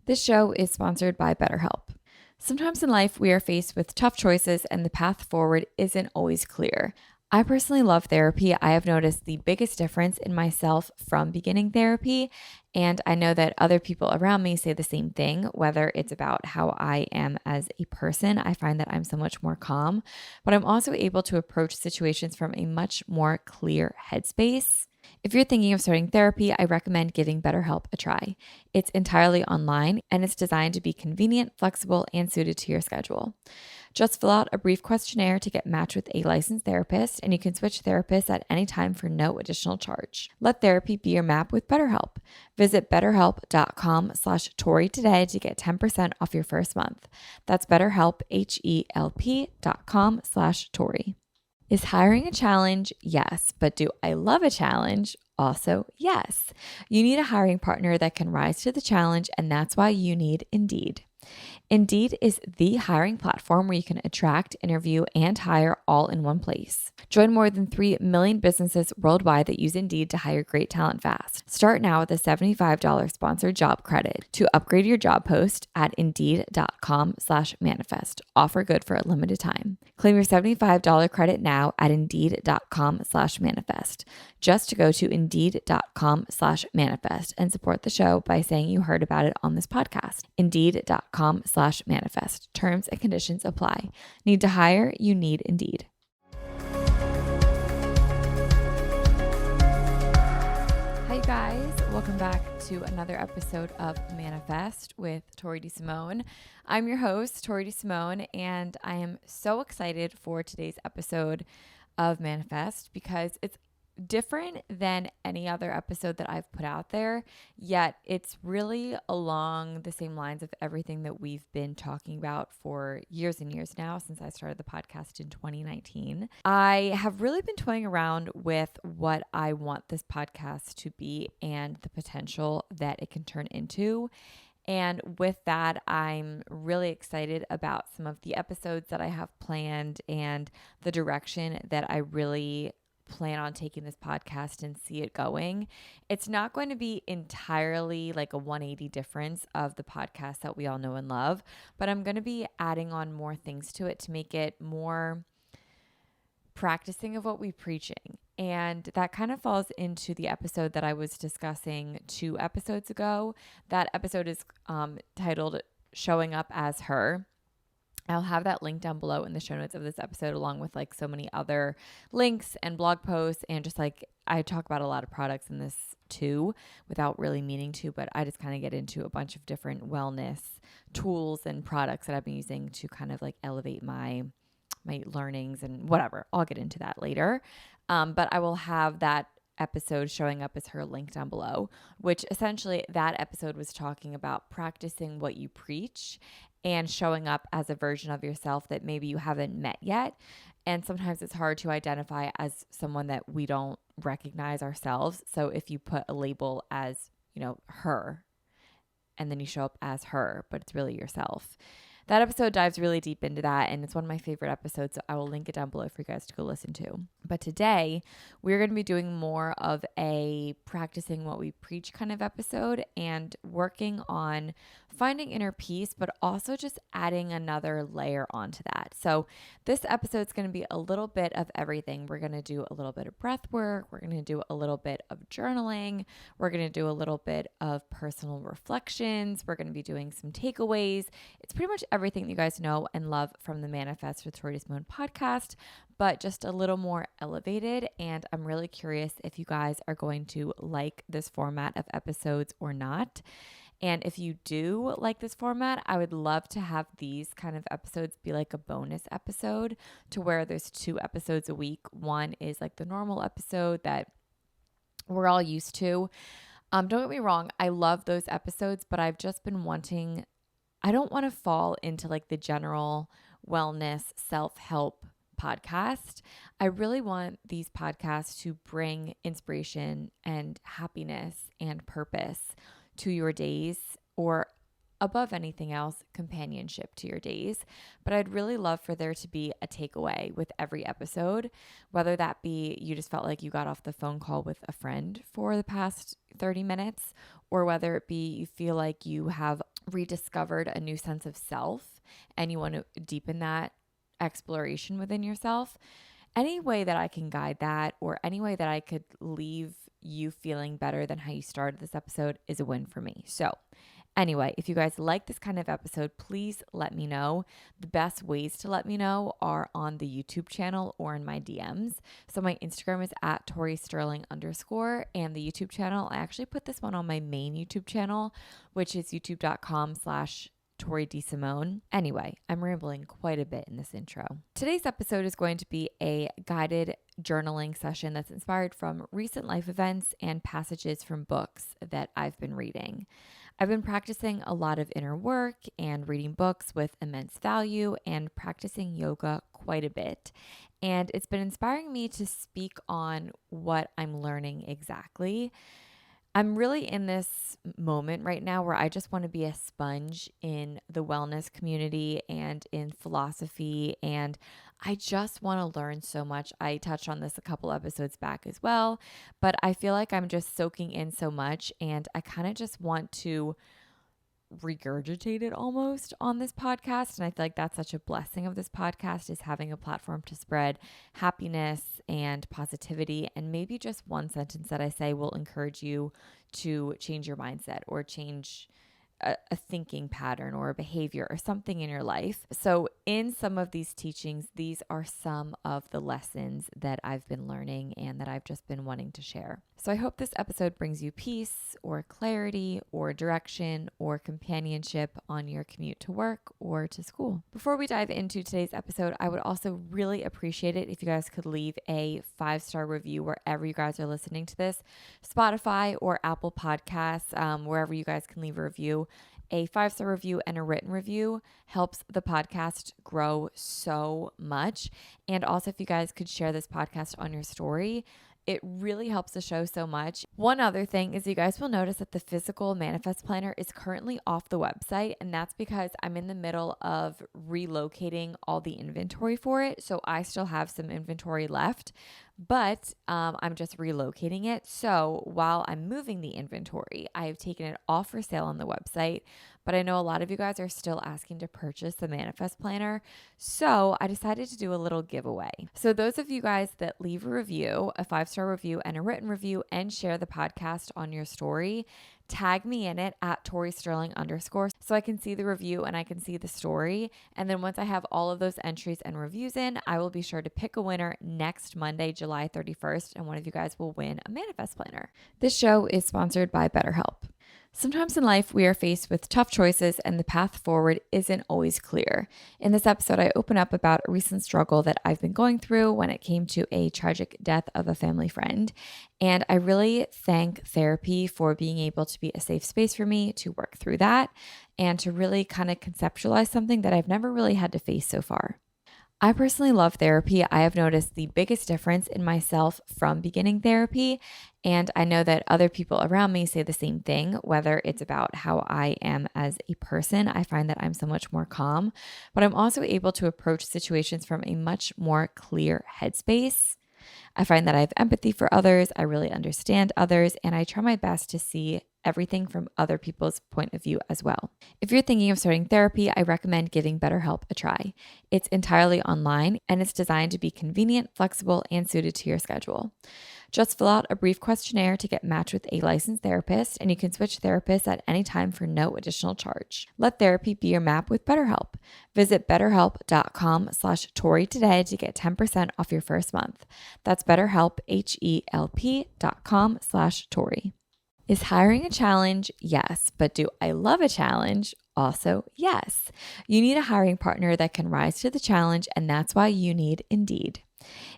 This show is sponsored by BetterHelp. Sometimes in life, we are faced with tough choices and the path forward isn't always clear. I personally love therapy. I have noticed the biggest difference in myself from beginning therapy, and I know that other people around me say the same thing, whether it's about how I am as a person. I find that I'm so much more calm, but I'm also able to approach situations from a much more clear headspace. If you're thinking of starting therapy, I recommend giving BetterHelp a try. It's entirely online and it's designed to be convenient, flexible, and suited to your schedule. Just fill out a brief questionnaire to get matched with a licensed therapist, and you can switch therapists at any time for no additional charge. Let therapy be your map with BetterHelp. Visit betterhelp.com/Tori today to get 10% off your first month. That's BetterHelp, HELP.com/Tori. Is hiring a challenge? Yes. But do I love a challenge? Also, yes. You need a hiring partner that can rise to the challenge, and that's why you need Indeed. Indeed is the hiring platform where you can attract, interview, and hire all in one place. Join more than 3 million businesses worldwide that use Indeed to hire great talent fast. Start now with a $75 sponsored job credit to upgrade your job post at Indeed.com/manifest. Offer good for a limited time. Claim your $75 credit now at Indeed.com/manifest. Just to go to Indeed.com/manifest and support the show by saying you heard about it on this podcast. Indeed.com/manifest. Terms and conditions apply. Need to hire? You need Indeed. Hi, you guys. Welcome back to another episode of Manifest with Tori DeSimone. I'm your host, Tori DeSimone, and I am so excited for today's episode of Manifest because it's different than any other episode that I've put out there, yet it's really along the same lines of everything that we've been talking about for years and years now since I started the podcast in 2019. I have really been toying around with what I want this podcast to be and the potential that it can turn into. And with that, I'm really excited about some of the episodes that I have planned and the direction that I really plan on taking this podcast and see it going. It's not going to be entirely like a 180 difference of the podcast that we all know and love, but I'm going to be adding on more things to it to make it more practicing of what we're preaching. And that kind of falls into the episode that I was discussing 2 episodes ago. That episode is titled Showing Up as Her. I'll have that link down below in the show notes of this episode, along with like so many other links and blog posts. And just like I talk about a lot of products in this too, without really meaning to, but I just kind of get into a bunch of different wellness tools and products that I've been using to kind of like elevate my learnings and whatever. I'll get into that later. But I will have that episode Showing Up as Her link down below, which essentially that episode was talking about practicing what you preach and showing up as a version of yourself that maybe you haven't met yet. And sometimes it's hard to identify as someone that we don't recognize ourselves. So if you put a label as, her, and then you show up as her, but it's really yourself. That episode dives really deep into that, and it's one of my favorite episodes, so I will link it down below for you guys to go listen to. But today, we're going to be doing more of a practicing what we preach kind of episode and working on finding inner peace, but also just adding another layer onto that. So this episode is going to be a little bit of everything. We're going to do a little bit of breath work. We're going to do a little bit of journaling. We're going to do a little bit of personal reflections. We're going to be doing some takeaways. It's pretty much everything that you guys know and love from the Manifest with Tori DeSimone podcast, but just a little more elevated. And I'm really curious if you guys are going to like this format of episodes or not. And if you do like this format, I would love to have these kind of episodes be like a bonus episode to where there's 2 episodes a week. One is like the normal episode that we're all used to. Don't get me wrong. I love those episodes, but I've just been wanting, I don't want to fall into like the general wellness self-help podcast. I really want these podcasts to bring inspiration and happiness and purpose to your days, or above anything else, companionship to your days. But I'd really love for there to be a takeaway with every episode, whether that be you just felt like you got off the phone call with a friend for the past 30 minutes, or whether it be you feel like you have rediscovered a new sense of self and you want to deepen that exploration within yourself, any way that I can guide that or any way that I could leave you feeling better than how you started this episode is a win for me. So anyway, if you guys like this kind of episode, please let me know. The best ways to let me know are on the YouTube channel or in my DMs. So my Instagram is at Tori Sterling _ and the YouTube channel, I actually put this one on my main YouTube channel, which is youtube.com/Tori DeSimone. Anyway, I'm rambling quite a bit in this intro. Today's episode is going to be a guided journaling session that's inspired from recent life events and passages from books that I've been reading. I've been practicing a lot of inner work and reading books with immense value and practicing yoga quite a bit. And it's been inspiring me to speak on what I'm learning exactly. I'm really in this moment right now where I just want to be a sponge in the wellness community and in philosophy, and I just want to learn so much. I touched on this a couple episodes back as well, but I feel like I'm just soaking in so much, and I kind of just want to regurgitate it almost on this podcast. And I feel like that's such a blessing of this podcast, is having a platform to spread happiness and positivity. And maybe just one sentence that I say will encourage you to change your mindset or change a thinking pattern or a behavior or something in your life. So in some of these teachings, these are some of the lessons that I've been learning and that I've just been wanting to share. So I hope this episode brings you peace or clarity or direction or companionship on your commute to work or to school. Before we dive into today's episode, I would also really appreciate it if you guys could leave a 5-star review wherever you guys are listening to this, Spotify or Apple Podcasts, wherever you guys can leave a review. A 5-star review and a written review helps the podcast grow so much. And also, if you guys could share this podcast on your story, it really helps the show so much. One other thing is you guys will notice that the physical manifest planner is currently off the website, and that's because I'm in the middle of relocating all the inventory for it. So I still have some inventory left, but I'm just relocating it. So while I'm moving the inventory, I have taken it off for sale on the website, but I know a lot of you guys are still asking to purchase the manifest planner. So I decided to do a little giveaway. So those of you guys that leave a review, a 5-star review and a written review, and share the podcast on your story, tag me in it at Tori Sterling _ so I can see the review and I can see the story. And then once I have all of those entries and reviews in, I will be sure to pick a winner next Monday, July 31st, and one of you guys will win a manifest planner. This show is sponsored by BetterHelp. Sometimes in life, we are faced with tough choices and the path forward isn't always clear. In this episode, I open up about a recent struggle that I've been going through when it came to a tragic death of a family friend. And I really thank therapy for being able to be a safe space for me to work through that and to really kind of conceptualize something that I've never really had to face so far. I personally love therapy. I have noticed the biggest difference in myself from beginning therapy, and I know that other people around me say the same thing, whether it's about how I am as a person. I find that I'm so much more calm, but I'm also able to approach situations from a much more clear headspace. I find that I have empathy for others, I really understand others, and I try my best to see everything from other people's point of view as well. If you're thinking of starting therapy, I recommend giving BetterHelp a try. It's entirely online and it's designed to be convenient, flexible, and suited to your schedule. Just fill out a brief questionnaire to get matched with a licensed therapist, and you can switch therapists at any time for no additional charge. Let therapy be your map with BetterHelp. Visit betterhelp.com/Tori today to get 10% off your first month. That's BetterHelp, HELP.com/Tori. Is hiring a challenge? Yes. But do I love a challenge? Also, yes. You need a hiring partner that can rise to the challenge, and that's why you need Indeed.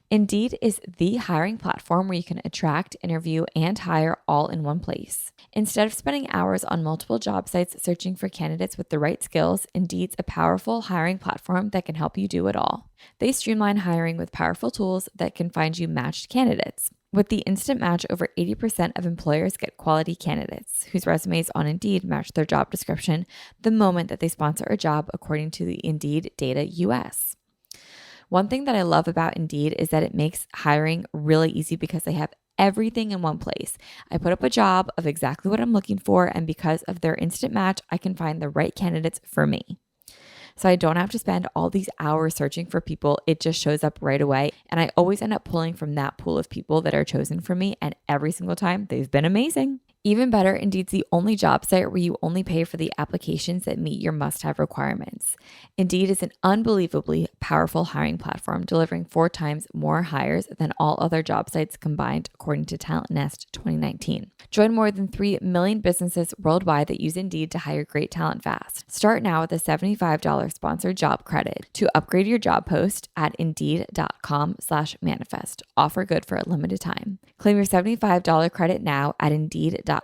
Indeed is the hiring platform where you can attract, interview, and hire all in one place. Instead of spending hours on multiple job sites searching for candidates with the right skills, Indeed's a powerful hiring platform that can help you do it all. They streamline hiring with powerful tools that can find you matched candidates. With the Instant Match, over 80% of employers get quality candidates whose resumes on Indeed match their job description the moment that they sponsor a job, according to the Indeed Data US. One thing that I love about Indeed is that it makes hiring really easy because they have everything in one place. I put up a job of exactly what I'm looking for, and because of their instant match, I can find the right candidates for me. So I don't have to spend all these hours searching for people. It just shows up right away. And I always end up pulling from that pool of people that are chosen for me. And every single time, they've been amazing. Even better, Indeed's the only job site where you only pay for the applications that meet your must-have requirements. Indeed is an unbelievably powerful hiring platform, delivering 4 times more hires than all other job sites combined, according to Talent Nest 2019. Join more than 3 million businesses worldwide that use Indeed to hire great talent fast. Start now with a $75 sponsored job credit to upgrade your job post at Indeed.com/manifest. Offer good for a limited time. Claim your $75 credit now at Indeed.com/manifest.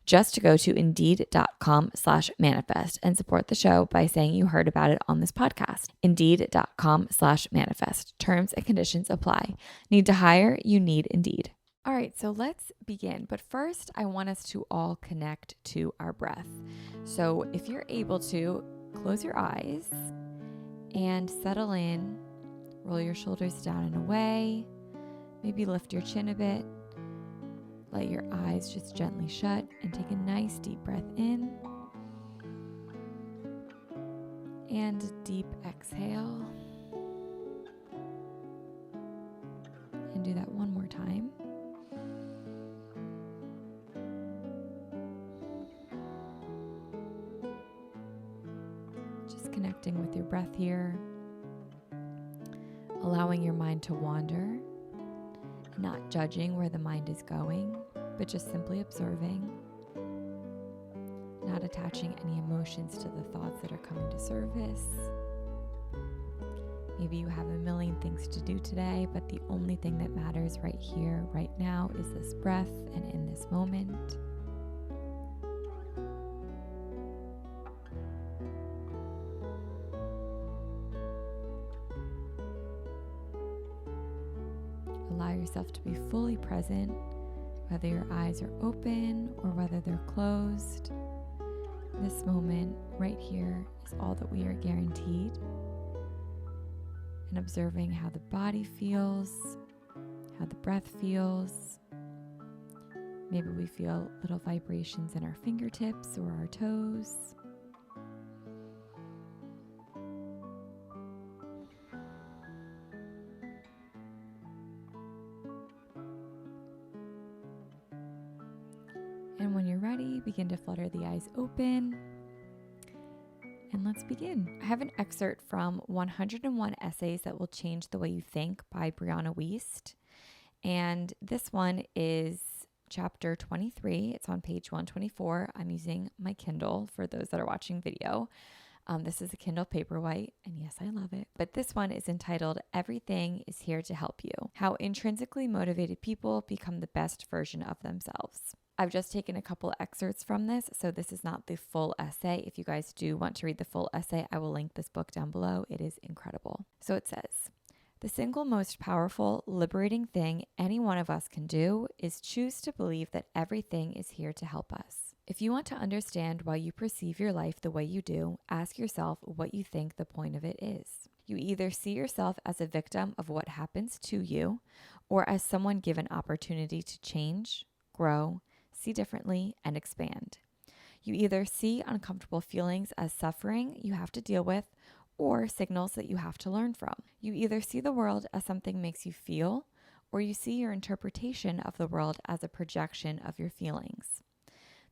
Just to go to Indeed.com/manifest and support the show by saying you heard about it on this podcast. Indeed.com/manifest. Terms and conditions apply. Need to hire? You need Indeed. All right, so let's begin. But first, I want us to all connect to our breath. So if you're able to, close your eyes and settle in. Roll your shoulders down and away. Maybe lift your chin a bit. Let your eyes just gently shut and take a nice deep breath in. And a deep exhale. And do that one more time. Just connecting with your breath here. Allowing your mind to wander. Not judging where the mind is going, but just simply observing. Not attaching any emotions to the thoughts that are coming to surface. Maybe you have a million things to do today, but the only thing that matters right here, right now, is this breath and in this moment. Allow yourself to be fully present, whether your eyes are open or whether they're closed. This moment right here is all that we are guaranteed. And observing how the body feels, how the breath feels. Maybe we feel little vibrations in our fingertips or our toes. And when you're ready, begin to flutter the eyes open. And let's begin. I have an excerpt from 101 Essays That Will Change the Way You Think by Brianna Wiest. And this one is chapter 23. It's on page 124. I'm using my Kindle for those that are watching video. This is a Kindle Paperwhite, and yes, I love it. But this one is entitled, Everything is Here to Help You: How Intrinsically Motivated People Become the Best Version of Themselves. I've just taken a couple excerpts from this, so this is not the full essay. If you guys do want to read the full essay, I will link this book down below. It is incredible. So it says, the single most powerful, liberating thing any one of us can do is choose to believe that everything is here to help us. If you want to understand why you perceive your life the way you do, ask yourself what you think the point of it is. You either see yourself as a victim of what happens to you, or as someone given opportunity to change, grow, see differently, and expand. You either see uncomfortable feelings as suffering you have to deal with, or signals that you have to learn from. You either see the world as something makes you feel, or you see your interpretation of the world as a projection of your feelings.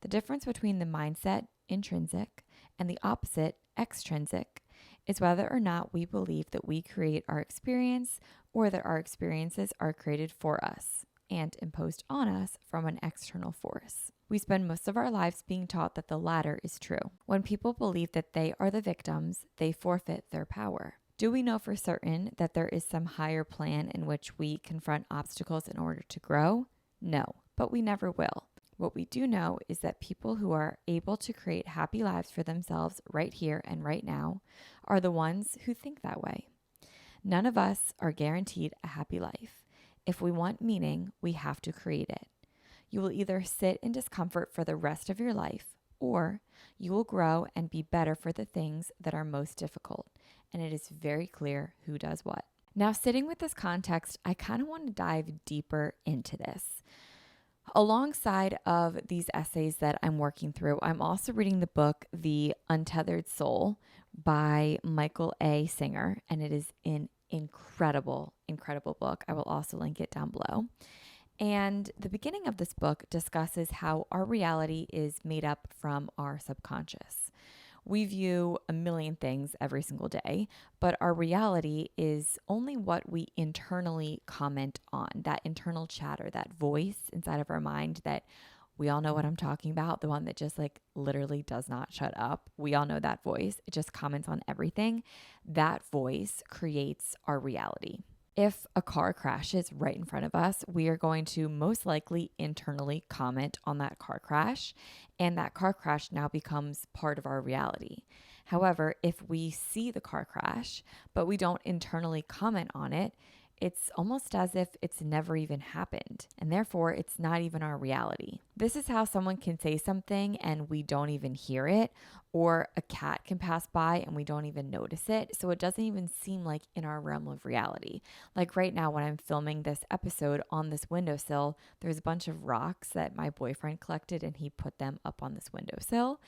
The difference between the mindset, intrinsic, and the opposite, extrinsic, is whether or not we believe that we create our experience or that our experiences are created for us and imposed on us from an external force. We spend most of our lives being taught that the latter is true. When people believe that they are the victims, they forfeit their power. Do we know for certain that there is some higher plan in which we confront obstacles in order to grow? No, but we never will. What we do know is that people who are able to create happy lives for themselves right here and right now are the ones who think that way. None of us are guaranteed a happy life. If we want meaning, we have to create it. You will either sit in discomfort for the rest of your life, or you will grow and be better for the things that are most difficult. And it is very clear who does what. Now, sitting with this context, I kind of want to dive deeper into this. Alongside of these essays that I'm working through, I'm also reading the book The Untethered Soul by Michael A. Singer, and it is an incredible, incredible book. I will also link it down below. And the beginning of this book discusses how our reality is made up from our subconscious. We view a million things every single day, but our reality is only what we internally comment on, that internal chatter, that voice inside of our mind that we all know what I'm talking about, the one that just like literally does not shut up. We all know that voice. It just comments on everything. That voice creates our reality. If a car crashes right in front of us, we are going to most likely internally comment on that car crash, and that car crash now becomes part of our reality. However, if we see the car crash, but we don't internally comment on it, it's almost as if it's never even happened, and therefore it's not even our reality. This is how someone can say something and we don't even hear it, or a cat can pass by and we don't even notice it. So it doesn't even seem like in our realm of reality. Like right now, when I'm filming this episode on this windowsill, there's a bunch of rocks that my boyfriend collected and he put them up on this windowsill.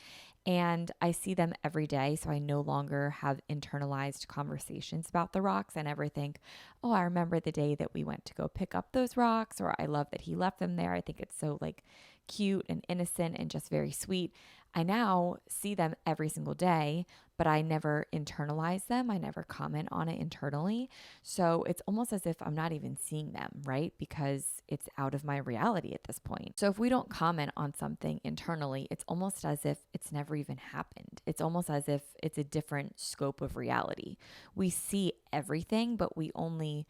And I see them every day, so I no longer have internalized conversations about the rocks. I never think, oh, I remember the day that we went to go pick up those rocks, or I love that he left them there. I think it's so like cute and innocent and just very sweet. I now see them every single day, but I never internalize them. I never comment on it internally. So it's almost as if I'm not even seeing them, right? Because it's out of my reality at this point. So if we don't comment on something internally, it's almost as if it's never even happened. It's almost as if it's a different scope of reality. We see everything, but we only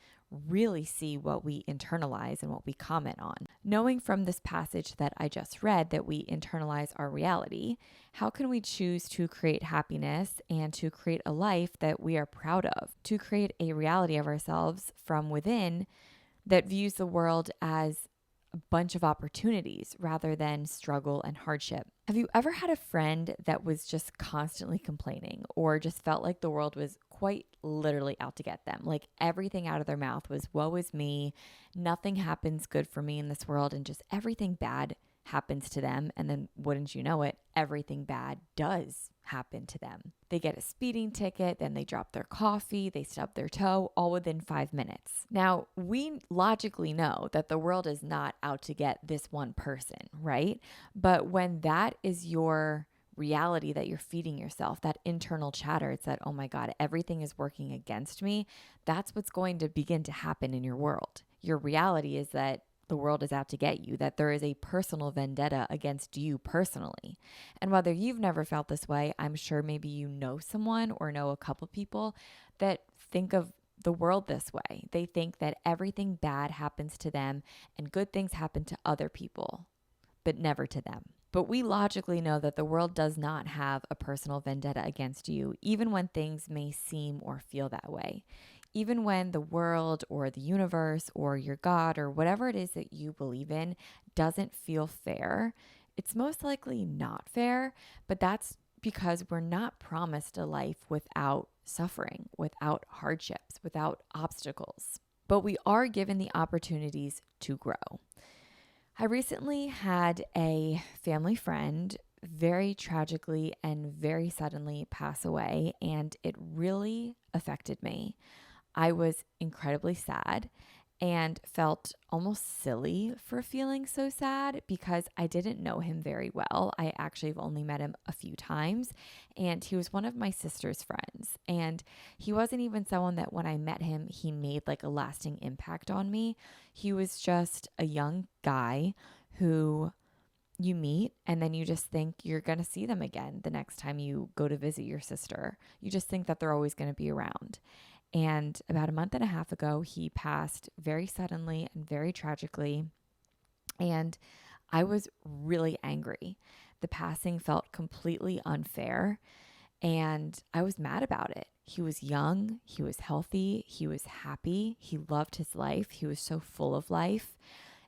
really see what we internalize and what we comment on. Knowing from this passage that I just read that we internalize our reality, how can we choose to create happiness and to create a life that we are proud of, to create a reality of ourselves from within that views the world as a bunch of opportunities rather than struggle and hardship? Have you ever had a friend that was just constantly complaining or just felt like the world was quite literally out to get them? Like everything out of their mouth was, woe is me, nothing happens good for me in this world, and just everything bad happens to them. And then wouldn't you know it, everything bad does happen to them. They get a speeding ticket, then they drop their coffee, they stub their toe, all within 5 minutes. Now, we logically know that the world is not out to get this one person, right? But when that is your reality that you're feeding yourself, that internal chatter, it's that, oh my God, everything is working against me. That's what's going to begin to happen in your world. Your reality is that the world is out to get you, that there is a personal vendetta against you personally. And whether you've never felt this way, I'm sure maybe you know someone or know a couple people that think of the world this way. They think that everything bad happens to them and good things happen to other people, but never to them. But we logically know that the world does not have a personal vendetta against you, even when things may seem or feel that way. Even when the world or the universe or your God or whatever it is that you believe in doesn't feel fair, it's most likely not fair, but that's because we're not promised a life without suffering, without hardships, without obstacles. But we are given the opportunities to grow. I recently had a family friend very tragically and very suddenly pass away, and it really affected me. I was incredibly sad and felt almost silly for feeling so sad because I didn't know him very well. I actually have only met him a few times, and he was one of my sister's friends. And he wasn't even someone that when I met him, he made like a lasting impact on me. He was just a young guy who you meet and then you just think you're going to see them again the next time you go to visit your sister. You just think that they're always going to be around. And about a month and a half ago, he passed very suddenly and very tragically. And I was really angry. The passing felt completely unfair. And I was mad about it. He was young. He was healthy. He was happy. He loved his life. He was so full of life.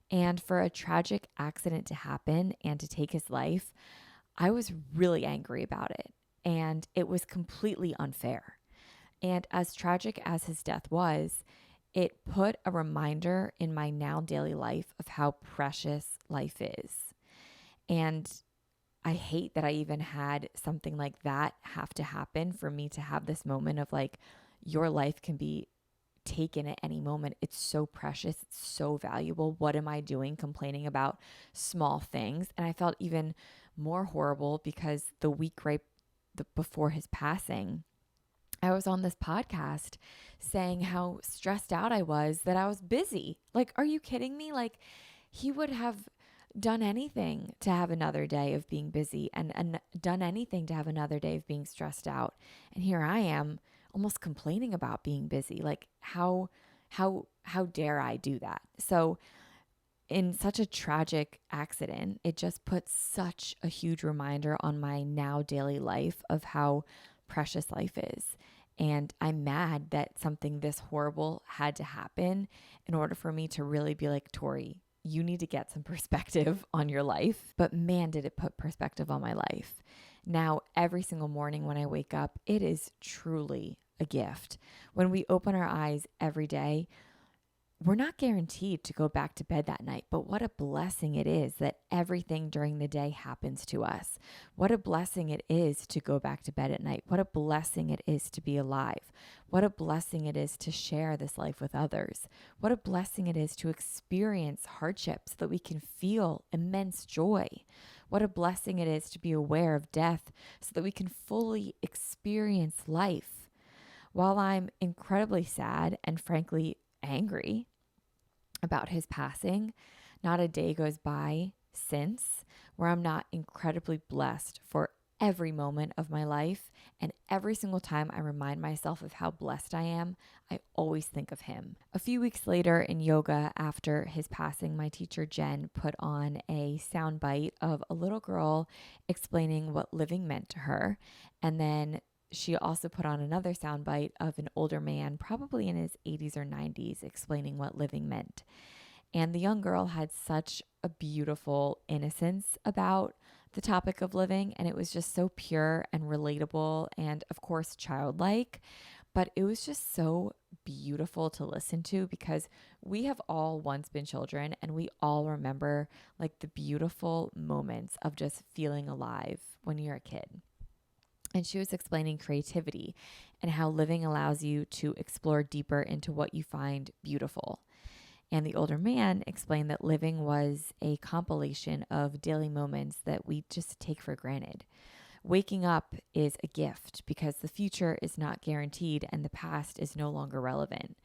And for a tragic accident to happen and to take his life, I was really angry about it. And it was completely unfair. And as tragic as his death was, it put a reminder in my now daily life of how precious life is. And I hate that I even had something like that have to happen for me to have this moment of like, your life can be taken at any moment. It's so precious. It's so valuable. What am I doing complaining about small things? And I felt even more horrible because the week before his passing, I was on this podcast saying how stressed out I was that I was busy. Like, are you kidding me? Like, he would have done anything to have another day of being busy and done anything to have another day of being stressed out. And here I am almost complaining about being busy. Like, how dare I do that? So in such a tragic accident, it just puts such a huge reminder on my now daily life of how precious life is. And I'm mad that something this horrible had to happen in order for me to really be like, Tori, you need to get some perspective on your life. But man, did it put perspective on my life. Now, every single morning when I wake up, it is truly a gift. When we open our eyes every day, we're not guaranteed to go back to bed that night, but what a blessing it is that everything during the day happens to us. What a blessing it is to go back to bed at night. What a blessing it is to be alive. What a blessing it is to share this life with others. What a blessing it is to experience hardship so that we can feel immense joy. What a blessing it is to be aware of death so that we can fully experience life. While I'm incredibly sad and frankly angry about his passing, not a day goes by since where I'm not incredibly blessed for every moment of my life. And every single time I remind myself of how blessed I am, I always think of him. A few weeks later in yoga after his passing, my teacher Jen put on a soundbite of a little girl explaining what living meant to her. And then she also put on another soundbite of an older man, probably in his 80s or 90s, explaining what living meant. And the young girl had such a beautiful innocence about the topic of living, and it was just so pure and relatable and, of course, childlike. But it was just so beautiful to listen to because we have all once been children and we all remember like the beautiful moments of just feeling alive when you're a kid. And she was explaining creativity and how living allows you to explore deeper into what you find beautiful. And the older man explained that living was a compilation of daily moments that we just take for granted. Waking up is a gift because the future is not guaranteed and the past is no longer relevant.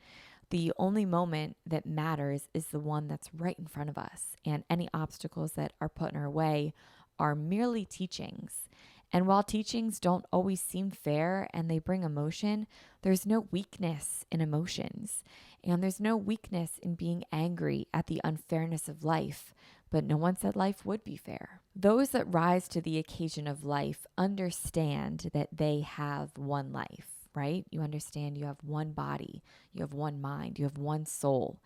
The only moment that matters is the one that's right in front of us, and any obstacles that are put in our way are merely teachings. And while teachings don't always seem fair and they bring emotion, there's no weakness in emotions. And there's no weakness in being angry at the unfairness of life. But no one said life would be fair. Those that rise to the occasion of life understand that they have one life, right? You understand you have one body, you have one mind, you have one soul.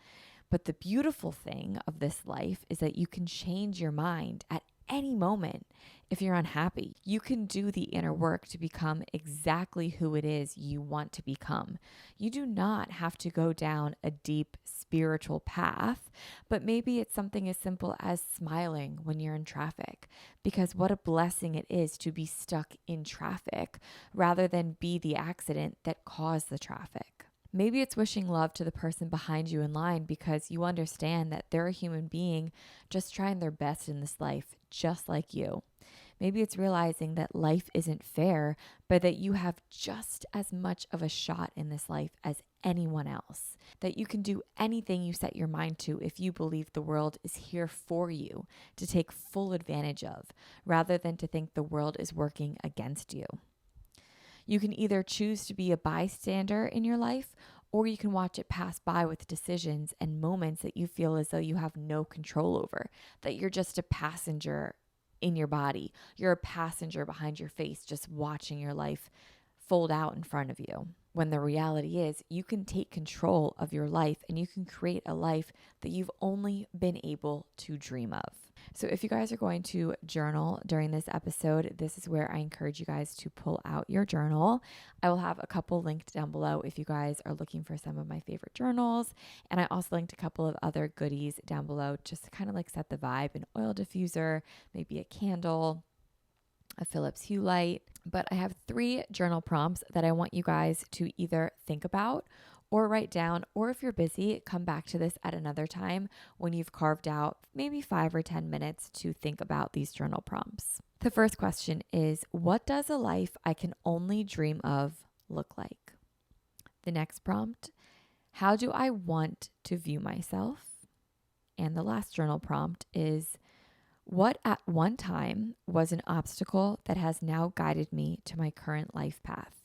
But the beautiful thing of this life is that you can change your mind at any moment. If you're unhappy, you can do the inner work to become exactly who it is you want to become. You do not have to go down a deep spiritual path, but maybe it's something as simple as smiling when you're in traffic, because what a blessing it is to be stuck in traffic rather than be the accident that caused the traffic. Maybe it's wishing love to the person behind you in line because you understand that they're a human being just trying their best in this life, just like you. Maybe it's realizing that life isn't fair, but that you have just as much of a shot in this life as anyone else. That you can do anything you set your mind to if you believe the world is here for you to take full advantage of, rather than to think the world is working against you. You can either choose to be a bystander in your life, or you can watch it pass by with decisions and moments that you feel as though you have no control over, that you're just a passenger in your body. You're a passenger behind your face, just watching your life fold out in front of you. When the reality is, you can take control of your life and you can create a life that you've only been able to dream of. So if you guys are going to journal during this episode, this is where I encourage you guys to pull out your journal. I will have a couple linked down below if you guys are looking for some of my favorite journals. And I also linked a couple of other goodies down below just to kind of like set the vibe: an oil diffuser, maybe a candle, a Philips Hue light. But I have 3 journal prompts that I want you guys to either think about or write down, or if you're busy, come back to this at another time when you've carved out maybe 5 or 10 minutes to think about these journal prompts. The first question is, what does a life I can only dream of look like? The next prompt, how do I want to view myself? And the last journal prompt is, what at one time was an obstacle that has now guided me to my current life path?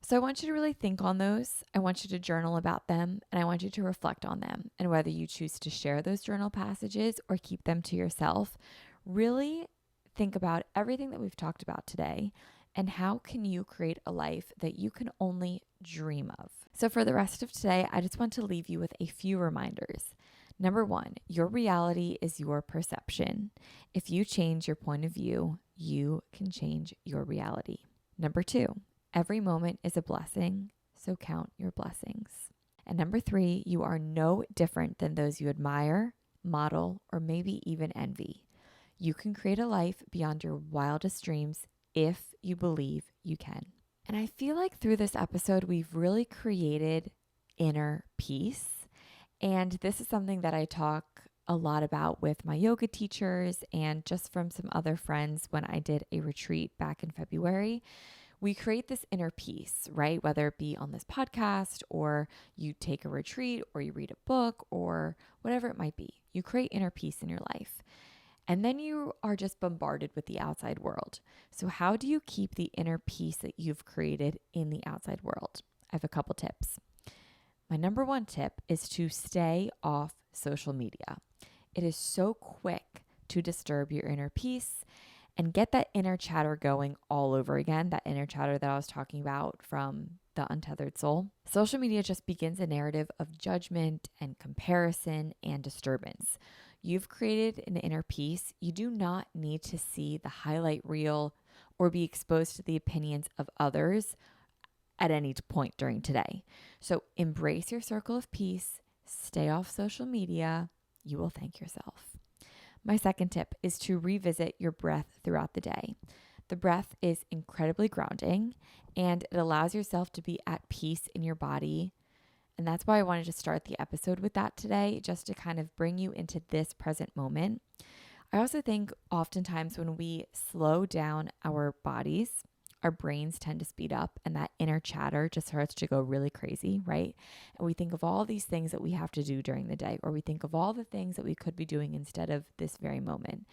So I want you to really think on those. I want you to journal about them, and I want you to reflect on them. And whether you choose to share those journal passages or keep them to yourself, really think about everything that we've talked about today and how can you create a life that you can only dream of. So for the rest of today, I just want to leave you with a few reminders. Number 1, your reality is your perception. If you change your point of view, you can change your reality. Number 2, every moment is a blessing, so count your blessings. And number 3, you are no different than those you admire, model, or maybe even envy. You can create a life beyond your wildest dreams if you believe you can. And I feel like through this episode, we've really created inner peace. And this is something that I talk a lot about with my yoga teachers and just from some other friends when I did a retreat back in February. We create this inner peace, right? Whether it be on this podcast or you take a retreat or you read a book or whatever it might be. You create inner peace in your life. And then you are just bombarded with the outside world. So how do you keep the inner peace that you've created in the outside world? I have a couple tips. My number 1 tip is to stay off social media. It is so quick to disturb your inner peace and get that inner chatter going all over again, that inner chatter that I was talking about from the Untethered Soul. Social media just begins a narrative of judgment and comparison and disturbance. You've created an inner peace. You do not need to see the highlight reel or be exposed to the opinions of others at any point during today. So embrace your circle of peace, stay off social media. You will thank yourself. My second tip is to revisit your breath throughout the day. The breath is incredibly grounding and it allows yourself to be at peace in your body. And that's why I wanted to start the episode with that today, just to kind of bring you into this present moment. I also think oftentimes when we slow down our bodies, our brains tend to speed up and that inner chatter just starts to go really crazy, right? And we think of all these things that we have to do during the day, or we think of all the things that we could be doing instead of this very moment.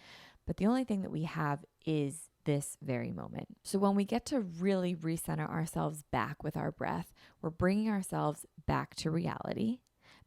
But the only thing that we have is this very moment. So when we get to really recenter ourselves back with our breath, we're bringing ourselves back to reality,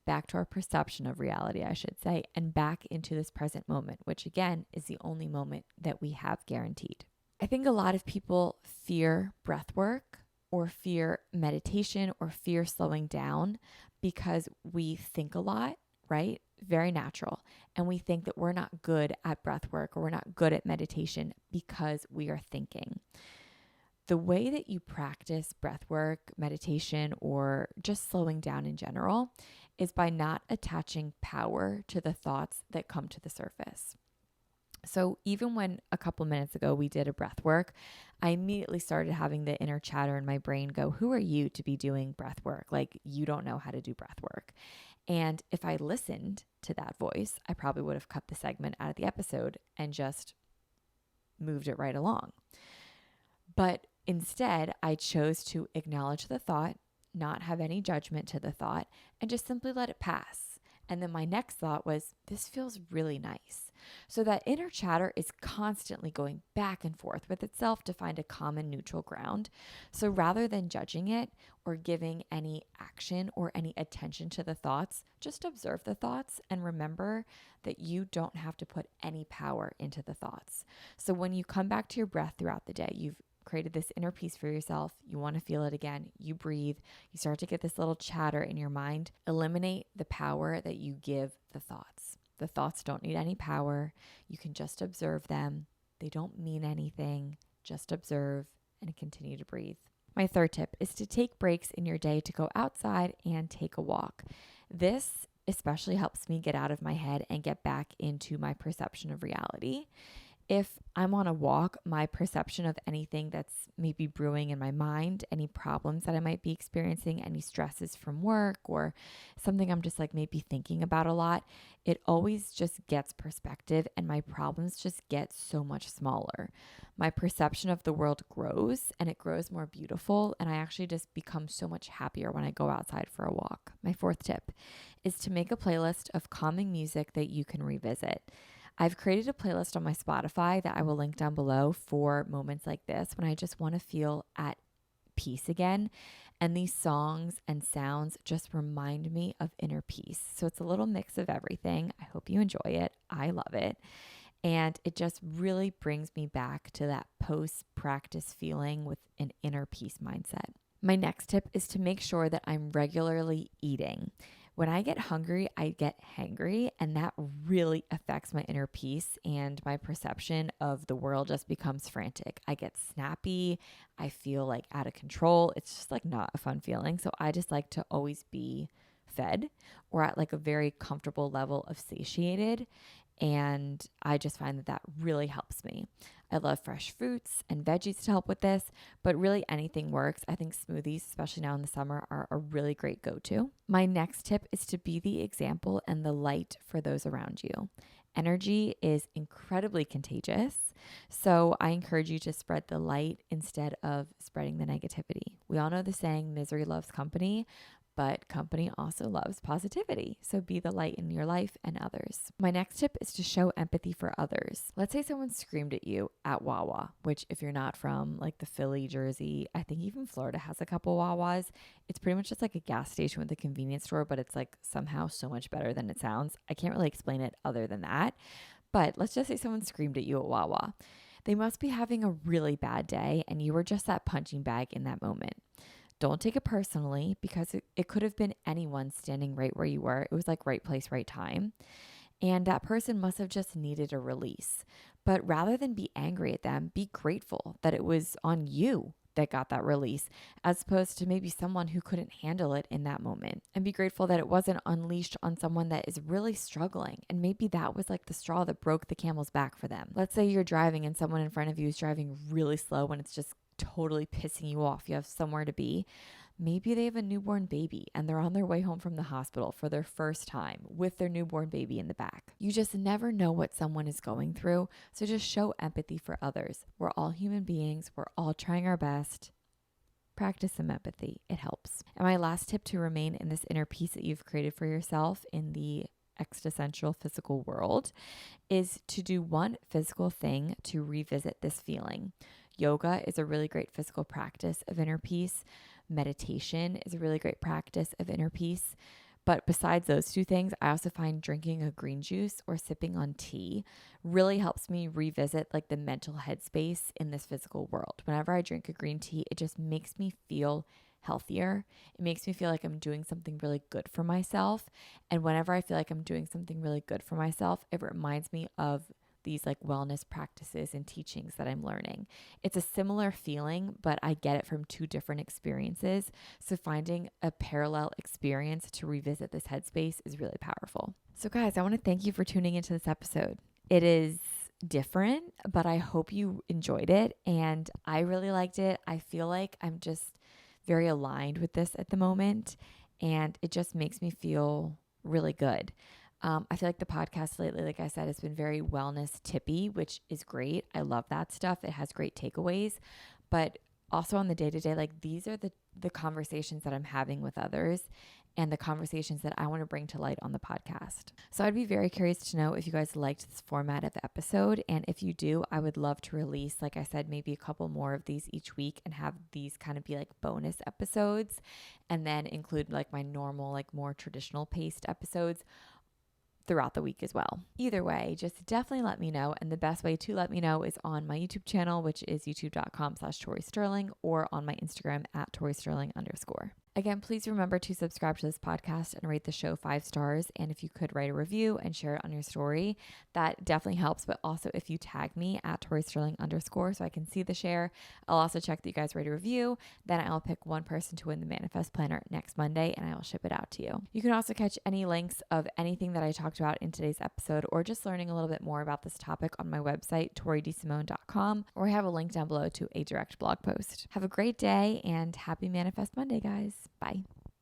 back to our perception of reality, I should say, and back into this present moment, which again is the only moment that we have guaranteed. I think a lot of people fear breath work or fear meditation or fear slowing down because we think a lot, right? Very natural. And we think that we're not good at breath work or we're not good at meditation because we are thinking. The way that you practice breath work, meditation, or just slowing down in general is by not attaching power to the thoughts that come to the surface. So even when a couple minutes ago we did a breath work, I immediately started having the inner chatter in my brain go, who are you to be doing breath work? Like, you don't know how to do breath work. And if I listened to that voice, I probably would have cut the segment out of the episode and just moved it right along. But instead, I chose to acknowledge the thought, not have any judgment to the thought, and just simply let it pass. And then my next thought was, this feels really nice. So that inner chatter is constantly going back and forth with itself to find a common neutral ground. So rather than judging it or giving any action or any attention to the thoughts, just observe the thoughts and remember that you don't have to put any power into the thoughts. So when you come back to your breath throughout the day, you've created this inner peace for yourself. You want to feel it again. You breathe. You start to get this little chatter in your mind. Eliminate the power that you give the thoughts. The thoughts don't need any power. You can just observe them. They don't mean anything. Just observe and continue to breathe. My third tip is to take breaks in your day to go outside and take a walk. This especially helps me get out of my head and get back into my perception of reality. If I'm on a walk, my perception of anything that's maybe brewing in my mind, any problems that I might be experiencing, any stresses from work or something I'm just like maybe thinking about a lot, it always just gets perspective and my problems just get so much smaller. My perception of the world grows and it grows more beautiful, and I actually just become so much happier when I go outside for a walk. My fourth tip is to make a playlist of calming music that you can revisit. I've created a playlist on my Spotify that I will link down below for moments like this when I just want to feel at peace again. And these songs and sounds just remind me of inner peace. So it's a little mix of everything. I hope you enjoy it. I love it. And it just really brings me back to that post-practice feeling with an inner peace mindset. My next tip is to make sure that I'm regularly eating. When I get hungry, I get hangry, and that really affects my inner peace, and my perception of the world just becomes frantic. I get snappy. I feel like out of control. It's just like not a fun feeling. So I just like to always be fed or at like a very comfortable level of satiated. And I just find that that really helps me. I love fresh fruits and veggies to help with this, but really anything works. I think smoothies, especially now in the summer, are a really great go-to. My next tip is to be the example and the light for those around you. Energy is incredibly contagious, so I encourage you to spread the light instead of spreading the negativity. We all know the saying, misery loves company, but company also loves positivity. So be the light in your life and others. My next tip is to show empathy for others. Let's say someone screamed at you at Wawa, which if you're not from like the Philly, Jersey, I think even Florida has a couple Wawas. It's pretty much just like a gas station with a convenience store, but it's like somehow so much better than it sounds. I can't really explain it other than that. But let's just say someone screamed at you at Wawa. They must be having a really bad day and you were just that punching bag in that moment. Don't take it personally because it could have been anyone standing right where you were. It was like right place, right time. And that person must have just needed a release. But rather than be angry at them, be grateful that it was on you that got that release, as opposed to maybe someone who couldn't handle it in that moment. And be grateful that it wasn't unleashed on someone that is really struggling. And maybe that was like the straw that broke the camel's back for them. Let's say you're driving and someone in front of you is driving really slow and it's just totally pissing you off. You have somewhere to be. Maybe they have a newborn baby and they're on their way home from the hospital for their first time with their newborn baby in the back. You just never know what someone is going through. So just show empathy for others. We're all human beings. We're all trying our best. Practice some empathy. It helps. And my last tip to remain in this inner peace that you've created for yourself in the existential physical world is to do one physical thing to revisit this feeling. Yoga is a really great physical practice of inner peace. Meditation is a really great practice of inner peace. But besides those two things, I also find drinking a green juice or sipping on tea really helps me revisit like the mental headspace in this physical world. Whenever I drink a green tea, it just makes me feel healthier. It makes me feel like I'm doing something really good for myself. And whenever I feel like I'm doing something really good for myself, it reminds me of these like wellness practices and teachings that I'm learning. It's a similar feeling, but I get it from two different experiences. So finding a parallel experience to revisit this headspace is really powerful. So guys, I want to thank you for tuning into this episode. It is different, but I hope you enjoyed it and I really liked it. I feel like I'm just very aligned with this at the moment and it just makes me feel really good. I feel like the podcast lately, like I said, has been very wellness tippy, which is great. I love that stuff. It has great takeaways, but also on the day-to-day, like these are the conversations that I'm having with others and the conversations that I want to bring to light on the podcast. So I'd be very curious to know if you guys liked this format of the episode. And if you do, I would love to release, like I said, maybe a couple more of these each week and have these kind of be like bonus episodes and then include like my normal, like more traditional paced episodes throughout the week as well. Either way, just definitely let me know. And the best way to let me know is on my YouTube channel, which is youtube.com/Tori Sterling, or on my Instagram @Tori Sterling_. Again, please remember to subscribe to this podcast and rate the show 5 stars. And if you could write a review and share it on your story, that definitely helps. But also if you tag me at Tori Sterling _ so I can see the share, I'll also check that you guys rate a review. Then I'll pick one person to win the Manifest Planner next Monday and I will ship it out to you. You can also catch any links of anything that I talked about in today's episode or just learning a little bit more about this topic on my website, toridesimone.com, or I have a link down below to a direct blog post. Have a great day and happy Manifest Monday, guys. Bye.